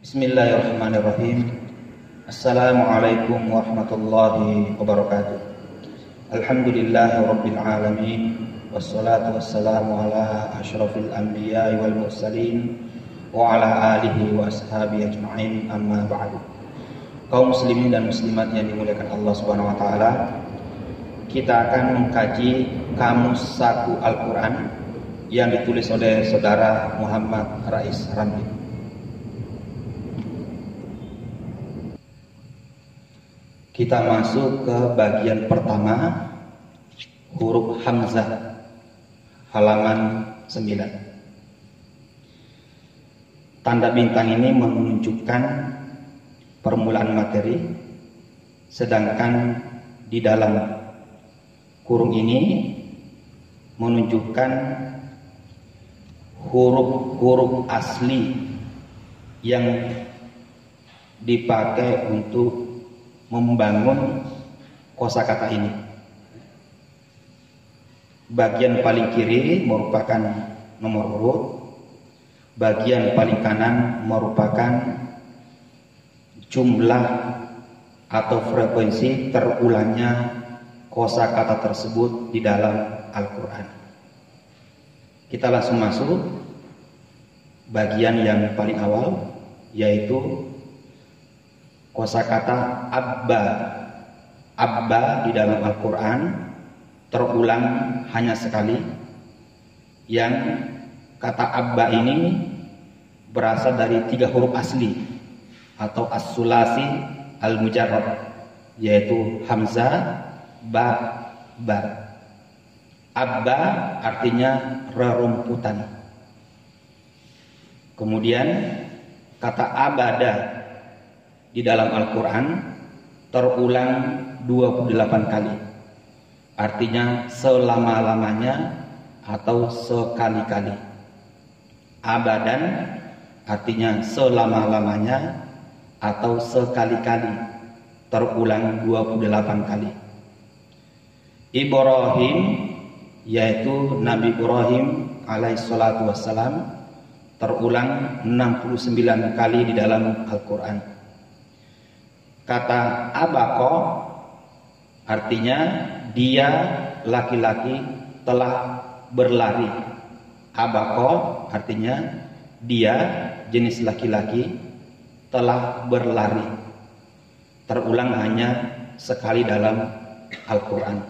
Bismillahirrahmanirrahim. Assalamualaikum warahmatullahi wabarakatuh. Alhamdulillahirabbil alamin. Wassalatu wassalamu ala asyrafil anbiya'i wal mursalin wa ala alihi wa ashabihi ajma'in, amma ba'du. Kaum muslimin dan muslimat yang dimuliakan Allah Subhanahu wa taala, kita akan mengkaji Kamus Saku Al-Qur'an yang ditulis oleh saudara Muhammad Rais Ramli. Kita masuk ke bagian pertama, huruf Hamzah, halaman 9. Tanda bintang ini menunjukkan permulaan materi, sedangkan di dalam kurung ini menunjukkan huruf-huruf asli yang dipakai untuk membangun kosakata ini. Bagian paling kiri merupakan nomor urut, bagian paling kanan merupakan jumlah atau frekuensi terulangnya kosakata tersebut di dalam Al-Quran. Kita langsung masuk bagian yang paling awal, yaitu kosakata abba. Abba di dalam Al-Quran terulang hanya sekali. Yang kata abba ini berasal dari 3 huruf asli atau as-sulasi al-mujarrad, yaitu hamzah, ba, ba. Abba artinya rerumputan. Kemudian kata abada di dalam Al-Quran terulang 28 kali, artinya selama-lamanya atau sekali-kali. Abadan artinya selama-lamanya atau sekali-kali, terulang 28 kali. Ibrahim, yaitu Nabi Ibrahim alaihissalatu wassalam, terulang 69 kali di dalam Al-Quran. Kata abaqo artinya dia laki-laki telah berlari. Abaqo artinya dia jenis laki-laki telah berlari. Terulang hanya sekali dalam Al-Quran.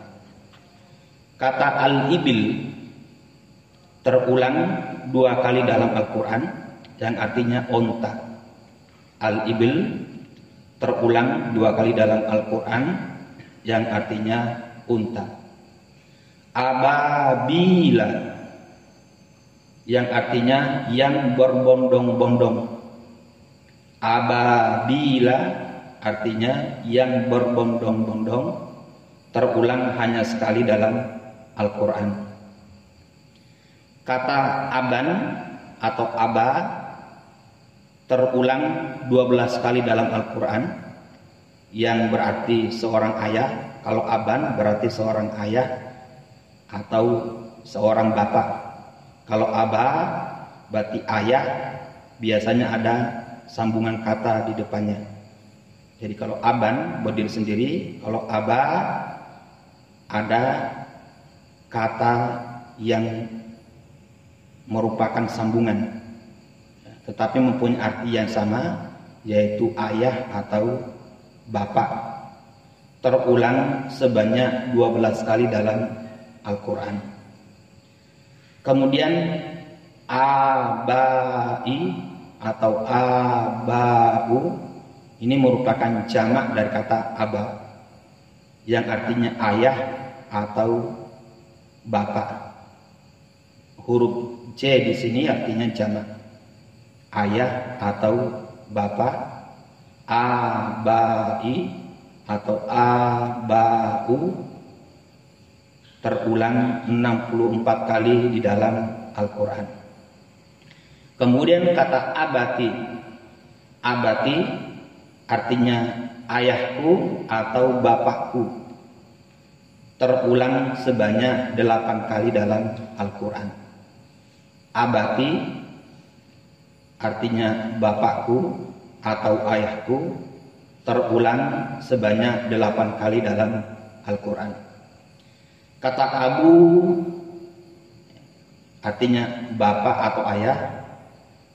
Kata al-ibil terulang 2 kali dalam Al-Quran yang artinya onta. Al-ibil terulang 2 kali dalam Al-Quran yang artinya unta. Ababila yang artinya yang berbondong-bondong. Ababila artinya yang berbondong-bondong, terulang hanya sekali dalam Al-Quran. Kata aban atau aba terulang 12 kali dalam Al-Quran yang berarti seorang ayah. Kalau aban berarti seorang ayah atau seorang bapak. Kalau aba berarti ayah, biasanya ada sambungan kata di depannya. Jadi kalau aban berdiri sendiri, kalau aba ada kata yang merupakan sambungan, tetapi mempunyai arti yang sama, yaitu ayah atau bapak. Terulang sebanyak 12 kali dalam Al-Quran. Kemudian abai atau abau ini merupakan jamak dari kata aba yang artinya ayah atau bapak. Huruf C di sini artinya jamak, ayah atau bapak. Abai atau abau terulang 64 kali di dalam Al-Quran. Kemudian kata abati. Abati artinya ayahku atau bapakku, terulang sebanyak 8 kali dalam Al-Quran. Abati artinya bapakku atau ayahku terulang sebanyak 8 kali dalam Al-Quran. Kata abu artinya bapak atau ayah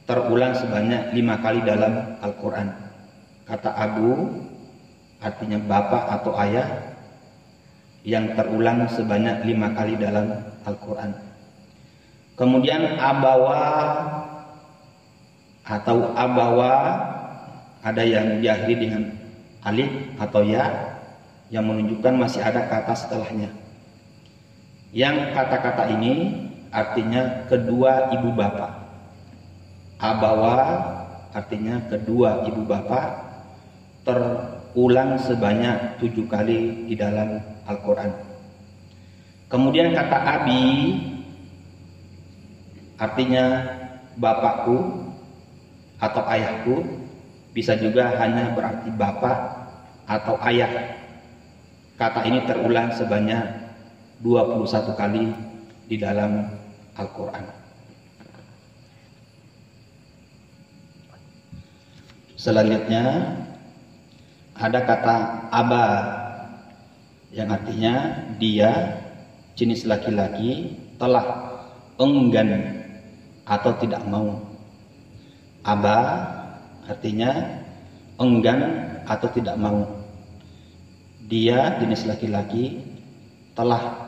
terulang sebanyak 5 kali dalam Al-Quran. Kata abu artinya bapak atau ayah yang terulang sebanyak 5 kali dalam Al-Quran. Kemudian abawa atau abawa ada yang diakhiri dengan alif atau ya yang menunjukkan masih ada kata setelahnya. Yang kata-kata ini artinya kedua ibu bapak. Abawa artinya kedua ibu bapak terulang sebanyak 7 kali di dalam Al-Quran. Kemudian kata abi artinya bapakku atau ayahku, bisa juga hanya berarti bapak atau ayah. Kata ini terulang sebanyak 21 kali di dalam Al-Quran. Selanjutnya ada kata aba yang artinya dia, jenis laki-laki, telah enggan atau tidak mau. Aba artinya enggan atau tidak mau. Dia, jenis laki-laki, telah.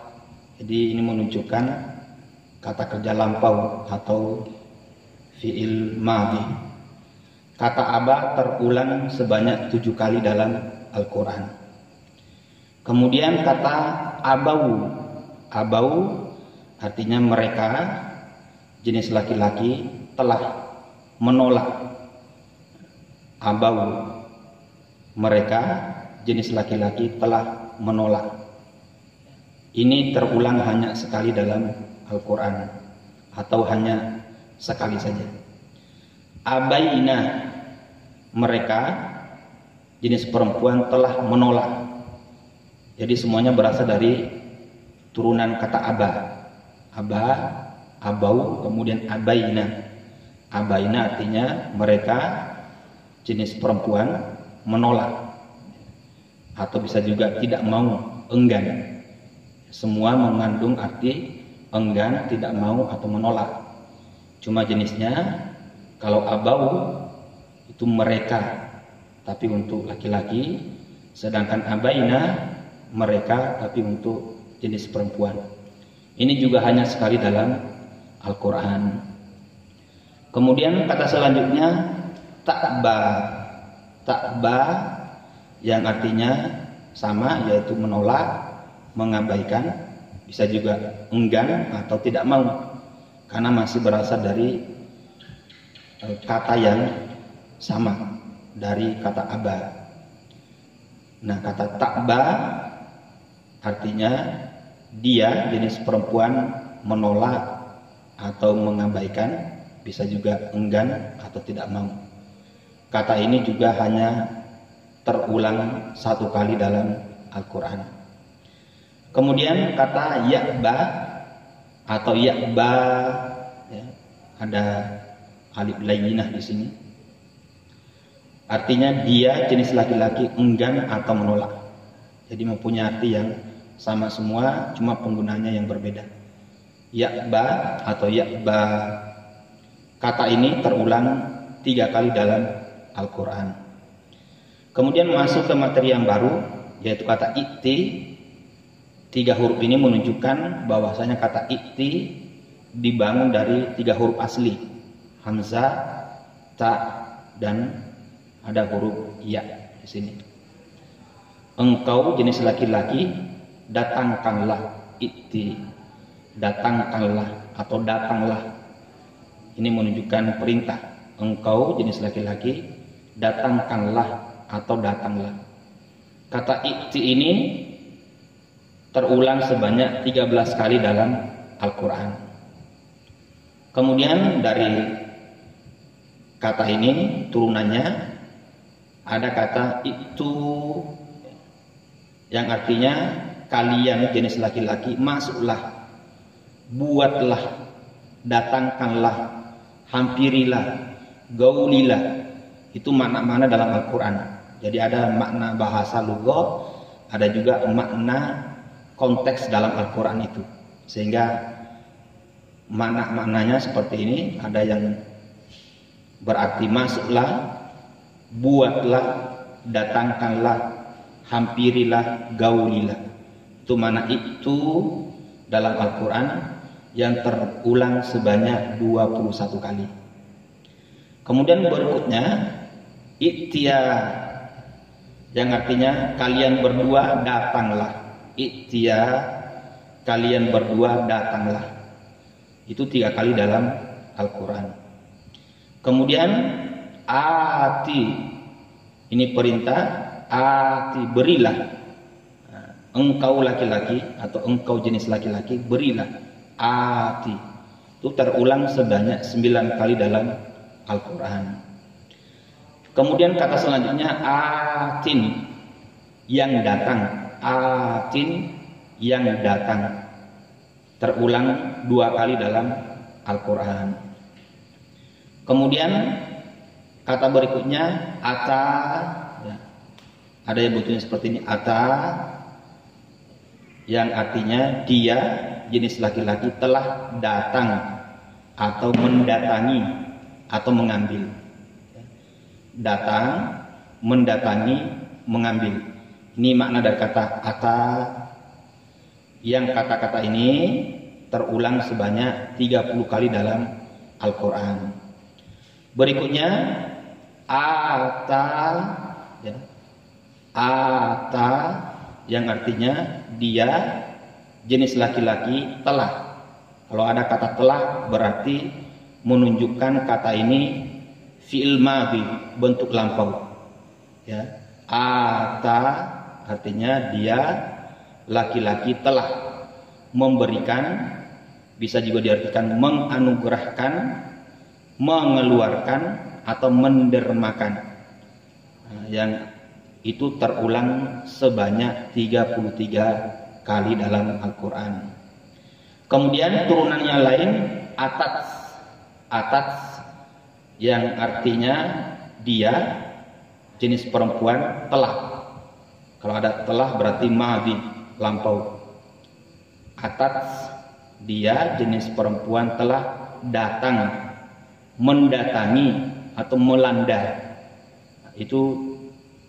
Jadi ini menunjukkan kata kerja lampau atau fi'il madhi. Kata aba terulang sebanyak 7 kali dalam Al-Quran. Kemudian kata abau. Abau artinya mereka, jenis laki-laki, telah menolak. Abau, mereka, jenis laki-laki, telah menolak. Ini terulang hanya sekali dalam Al-Quran atau hanya sekali saja. Abaina, mereka, jenis perempuan, telah menolak. Jadi semuanya berasal dari turunan kata aba. Aba, abau, kemudian abaina. Abaina artinya mereka, jenis perempuan, menolak. Atau bisa juga tidak mau, enggan. Semua mengandung arti enggan, tidak mau, atau menolak. Cuma jenisnya kalau abau itu mereka, tapi untuk laki-laki. Sedangkan abaina mereka, tapi untuk jenis perempuan. Ini juga hanya sekali dalam Al-Quran. Kemudian kata selanjutnya takba. Takba yang artinya sama, yaitu menolak, mengabaikan, bisa juga enggan atau tidak mau, karena masih berasal dari kata yang sama dari kata aba. Nah, kata takba artinya dia, jenis perempuan, menolak atau mengabaikan, bisa juga enggan atau tidak mau. Kata ini juga hanya terulang 1 kali dalam Al-Quran. Kemudian kata ya'ba atau ya'ba, ya, ada alif layyinah di sini. Artinya dia, jenis laki-laki, enggan atau menolak. Jadi mempunyai arti yang sama semua, cuma penggunaannya yang berbeda. Ya'ba atau ya'ba. Kata ini terulang 3 kali dalam Al-Quran. Kemudian masuk ke materi yang baru, yaitu kata ikti. 3 huruf ini menunjukkan bahwasanya kata ikti dibangun dari 3 huruf asli. Hamzah, ta, dan ada huruf ya di sini. Engkau, jenis laki-laki, datangkanlah. Ikti, datangkanlah atau datanglah. Ini menunjukkan perintah. Engkau, jenis laki-laki, datangkanlah atau datanglah. Kata ikti ini terulang sebanyak 13 kali dalam Al-Quran. Kemudian dari kata ini turunannya ada kata itu yang artinya kalian, jenis laki-laki, masuklah, buatlah, datangkanlah, hampirilah, gaulilah. Itu makna-makna dalam Al-Quran. Jadi ada makna bahasa lugha, ada juga makna konteks dalam Al-Quran itu. Sehingga makna-maknanya seperti ini, ada yang berarti masuklah, buatlah, datangkanlah, hampirilah, gaulilah. Itu makna itu dalam Al-Quran yang terulang sebanyak 21 kali. Kemudian berikutnya I'tiya, yang artinya kalian berdua datanglah. I'tiya, kalian berdua datanglah. Itu 3 kali dalam Al-Quran. Kemudian ati, ini perintah, ati, berilah. Engkau laki-laki atau engkau jenis laki-laki, berilah. Ati, itu terulang sebanyak 9 kali dalam Al-Quran. Kemudian kata selanjutnya atin, yang datang. Atin, yang datang, terulang 2 kali dalam Al-Quran. Kemudian kata berikutnya ata, ya. Ada yang bentuknya seperti ini, ata, yang artinya dia, jenis laki-laki, telah datang atau mendatangi atau mengambil. Datang, mendatangi, mengambil. Ini makna dari kata ata, yang kata-kata ini terulang sebanyak 30 kali dalam Al-Quran. Berikutnya ata, ya. Ata, yang artinya dia, jenis laki-laki, telah. Kalau ada kata telah berarti menunjukkan kata ini fi'il madhi, bentuk lampau. Ya. Ata artinya dia, laki-laki, telah memberikan, bisa juga diartikan menganugerahkan, mengeluarkan atau mendermakan. Nah, yang itu terulang sebanyak 33 kali dalam Al-Quran. Kemudian turunannya lain atats. Atats yang artinya dia, jenis perempuan, telah. Kalau ada telah berarti madhi, lampau. Atats, dia, jenis perempuan, telah datang, mendatangi atau melanda. Itu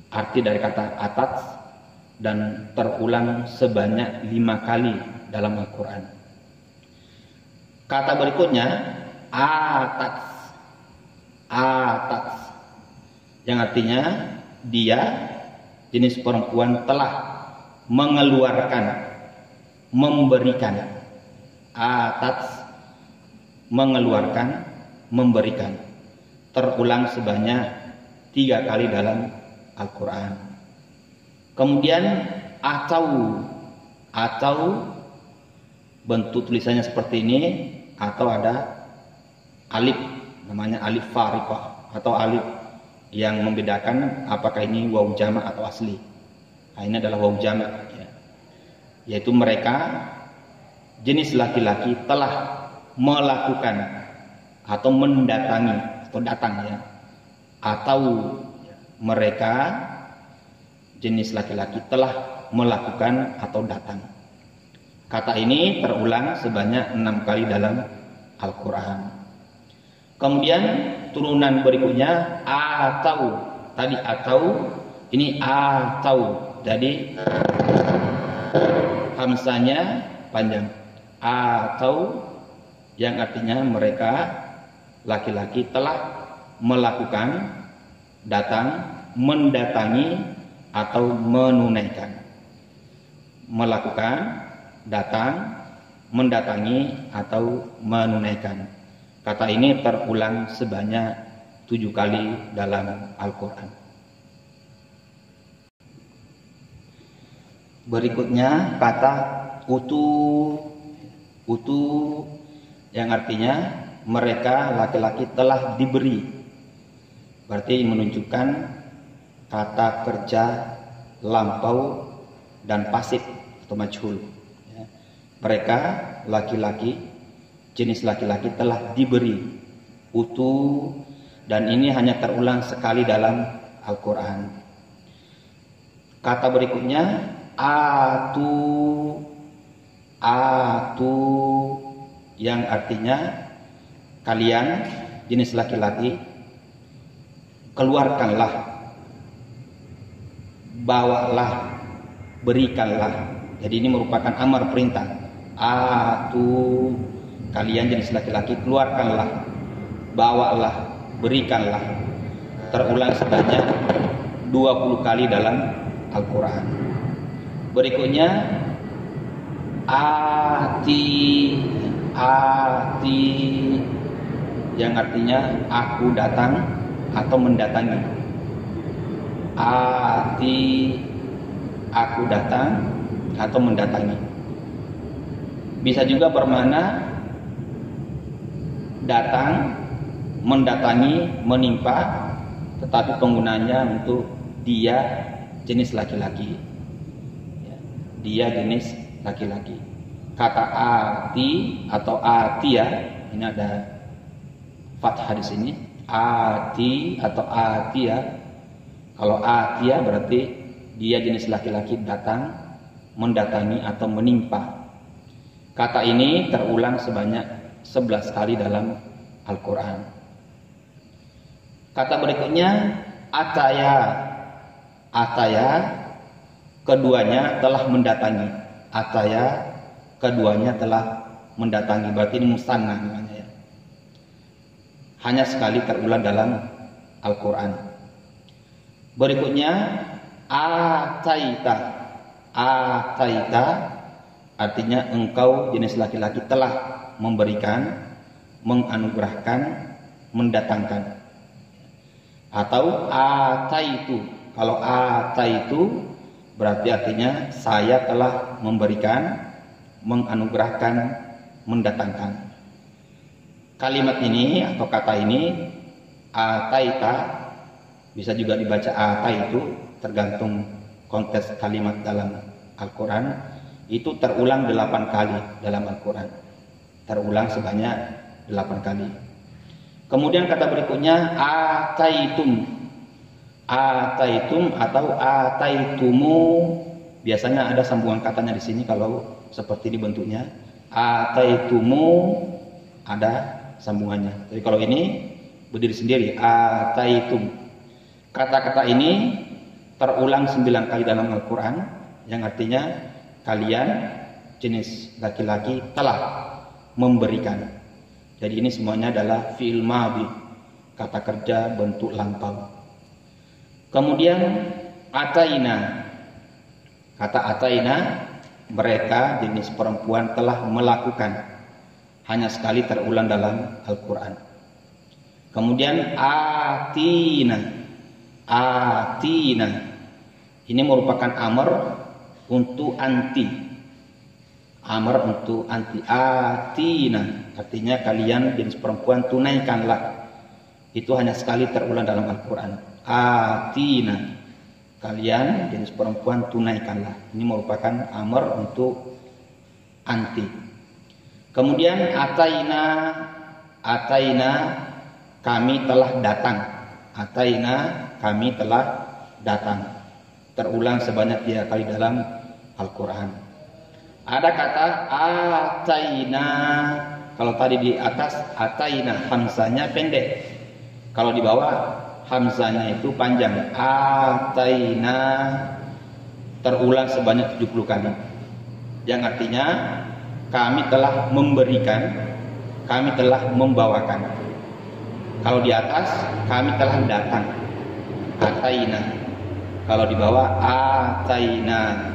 arti dari kata atats dan terulang sebanyak 5 kali dalam Al-Quran. Kata berikutnya atats. Atats, yang artinya dia, jenis perempuan, telah mengeluarkan, memberikan. Atats, mengeluarkan, memberikan. Terulang sebanyak 3 kali dalam Al-Quran. Kemudian atau bentuk tulisannya seperti ini, atau ada alif, namanya alif fariqah atau alif yang membedakan apakah ini waw jamak atau asli. Nah, ini adalah waw jamak, ya. Yaitu mereka, jenis laki-laki, telah melakukan atau mendatangi atau datang, ya. Atau mereka, jenis laki-laki, telah melakukan atau datang. Kata ini terulang sebanyak 6 kali dalam Al-Quran. Kemudian turunan berikutnya atau, tadi atau, ini atau. Jadi hamzanya panjang. Atau, yang artinya mereka, laki-laki, telah melakukan, datang, mendatangi atau menunaikan. Melakukan, datang, mendatangi atau menunaikan. Kata ini terulang sebanyak 7 kali dalam Al-Quran. Berikutnya kata utu. Utu yang artinya mereka, laki-laki, telah diberi. Berarti menunjukkan kata kerja lampau dan pasif atau majhul. Mereka, laki-laki, jenis laki-laki, telah diberi. Utu, dan ini hanya terulang sekali dalam Al-Quran. Kata berikutnya atu, yang artinya kalian jenis laki-laki keluarkanlah, bawalah, berikanlah. Jadi ini merupakan amar perintah. Atu, kalian jenis laki-laki keluarkanlah, bawalah, berikanlah. Terulang sebanyak 20 kali dalam Al-Quran. Berikutnya ati, yang artinya aku datang atau mendatangi. Ati, aku datang atau mendatangi. Bisa juga bermakna datang, mendatangi, menimpa, tetapi penggunanya untuk dia jenis laki-laki. Dia jenis laki-laki. Kata ati atau atia, ini ada fathah di sini. Ati atau atia. Kalau atia berarti dia jenis laki-laki datang, mendatangi atau menimpa. Kata ini terulang sebanyak 11 kali dalam Al-Quran. Kata berikutnya ataya. Ataya, keduanya telah mendatangi. Ataya, keduanya telah mendatangi. Berarti ini musanna namanya ya. Hanya sekali terulang dalam Al-Quran. Berikutnya ataita. Ataita artinya engkau jenis laki-laki telah memberikan, menganugerahkan, mendatangkan. Atau ataitu. Kalau ataitu berarti artinya saya telah memberikan, menganugerahkan, mendatangkan. Kalimat ini atau kata ini ataita bisa juga dibaca ataitu, tergantung konteks kalimat dalam Al-Quran. Itu terulang 8 kali dalam Al-Quran. Terulang sebanyak 8 kali. Kemudian kata berikutnya ataitum. Ataitum atau ataitumu, biasanya ada sambungan katanya di sini kalau seperti dibentuknya. Ataitumu ada sambungannya. Jadi kalau ini berdiri sendiri, ataitum. Kata-kata ini terulang 9 kali dalam Al-Quran, yang artinya kalian jenis laki-laki telah memberikan. Jadi ini semuanya adalah fi'il madhi, kata kerja bentuk lampau. Kemudian ataina. Kata ataina, mereka jenis perempuan telah melakukan. Hanya sekali terulang dalam Al-Quran. Kemudian atina. Atina. Ini merupakan amar untuk anti. Amar untuk anti. Atina. Artinya kalian jenis perempuan tunaikanlah. Itu hanya sekali terulang dalam Al-Quran. Atina, kalian jenis perempuan tunaikanlah. Ini merupakan amar untuk anti. Kemudian ataina, ataina, kami telah datang. Ataina, kami telah datang. Terulang sebanyak 3 kali dalam Al-Quran. Ada kata ataina. Kalau tadi di atas ataina, hamzanya pendek. Kalau di bawah hamzanya itu panjang. Ataina terulang sebanyak 70 kali. Yang artinya kami telah memberikan, kami telah membawakan. Kalau di atas kami telah datang. Ataina. Kalau di bawah ataina.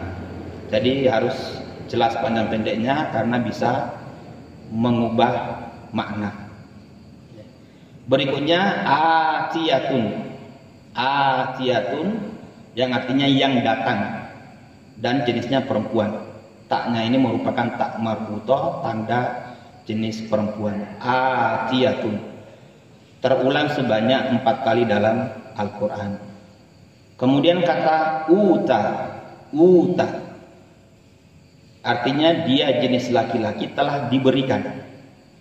Jadi harus jelas panjang pendeknya karena bisa mengubah makna. Berikutnya atiyatun. Atiyatun yang artinya yang datang dan jenisnya perempuan. Taknya ini merupakan tak marbutoh, tanda jenis perempuan. Atiyatun terulang sebanyak 4 kali dalam Al-Quran. Kemudian kata uta. Uta artinya dia jenis laki-laki telah diberikan.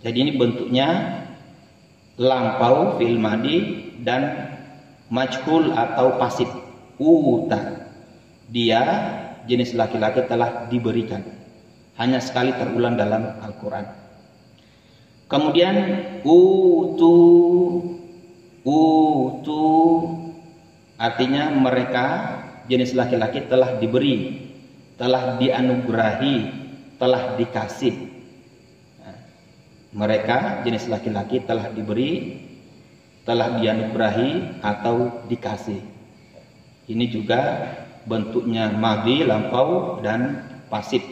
Jadi ini bentuknya lampau fil madi dan majhul atau pasif. Uta, dia jenis laki-laki telah diberikan. Hanya sekali terulang dalam Al-Quran. Kemudian utu artinya mereka jenis laki-laki telah diberi, telah dianugerahi, telah dikasih. Nah, mereka jenis laki-laki telah diberi, telah dianugerahi atau dikasih. Ini juga bentuknya madhi, lampau, dan pasif.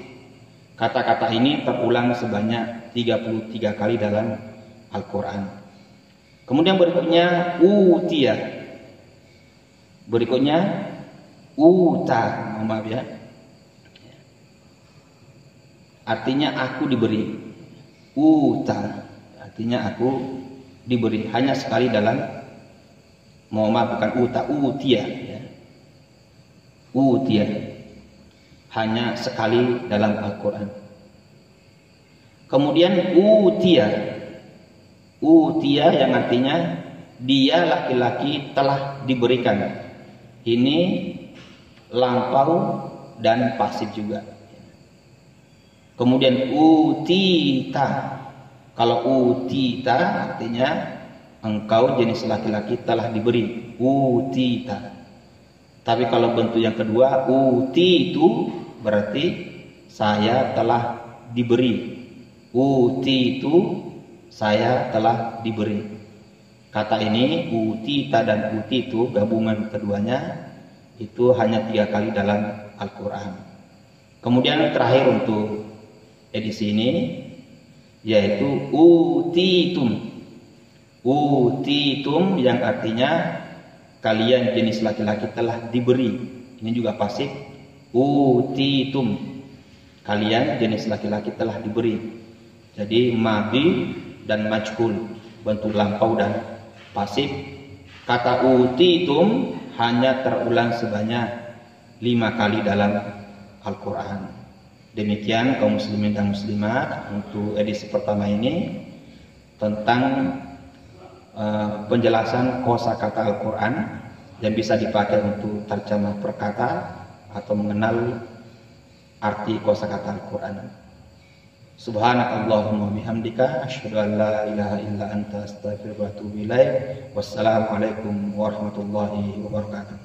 Kata-kata ini terulang sebanyak 33 kali dalam Al-Quran. Kemudian berikutnya utia. Berikutnya uta, maaf ya. Artinya aku diberi. Uta artinya aku diberi. Hanya sekali dalam, maaf bukan uta, utia ya. Utia hanya sekali dalam Al-Quran. Kemudian utia yang artinya dia laki-laki telah diberikan. Ini lampau dan pasif juga. Kemudian utita, kalau utita artinya engkau jenis laki-laki telah diberi. Utita. Tapi kalau bentuk yang kedua utitu berarti saya telah diberi. Utitu, saya telah diberi. Kata ini utita dan utitu, gabungan keduanya itu hanya 3 kali dalam Al-Quran. Kemudian terakhir untuk edisi ini yaitu utitum. Utitum yang artinya kalian jenis laki-laki telah diberi. Ini juga pasif. Utitum, kalian jenis laki-laki telah diberi. Jadi madhi dan majhul, bentuk lampau dan pasif. Kata utitum hanya terulang sebanyak 5 kali dalam Al-Quran. Demikian kaum muslimin dan muslimat untuk edisi pertama ini tentang penjelasan kosakata Al-Quran yang bisa dipakai untuk terjemah perkata atau mengenal arti kosakata Al-Quran. Subhanakallahumma bihamdika asyhadu an la ilaha illa anta astaghfiruka wa atubu ilaik. Wassalamualaikum warahmatullahi wabarakatuh.